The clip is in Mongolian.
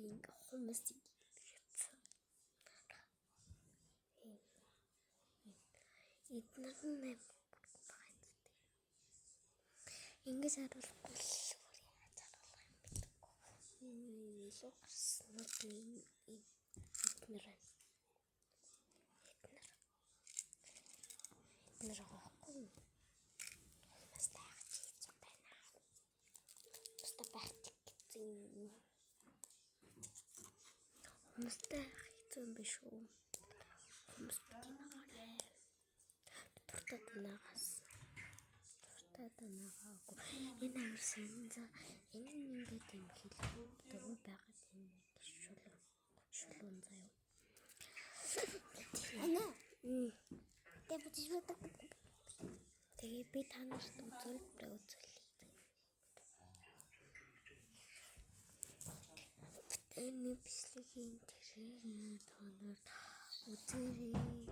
би ингээ хүмүүс хийсэн. Эднэр нь ингэж харуулахгүй л яаж харуулах юм бэ? Илүү гарснууд эднэр авахгүй. Бас таах чинь байна. Бasta байтик гэсэн. Хүмүүстэй хэцүү биш үү? Хүмүүстэй наагаа. Туртад наагаас. Энэ амарсан за энэ ингээд юм хэлээ. Дөрөв байгаад энэ шулуун заяа. Ана. Тэгээ би та нарт үзүүлээ. Энэ бичлэгийн тэрээр та нарт үзээрэй.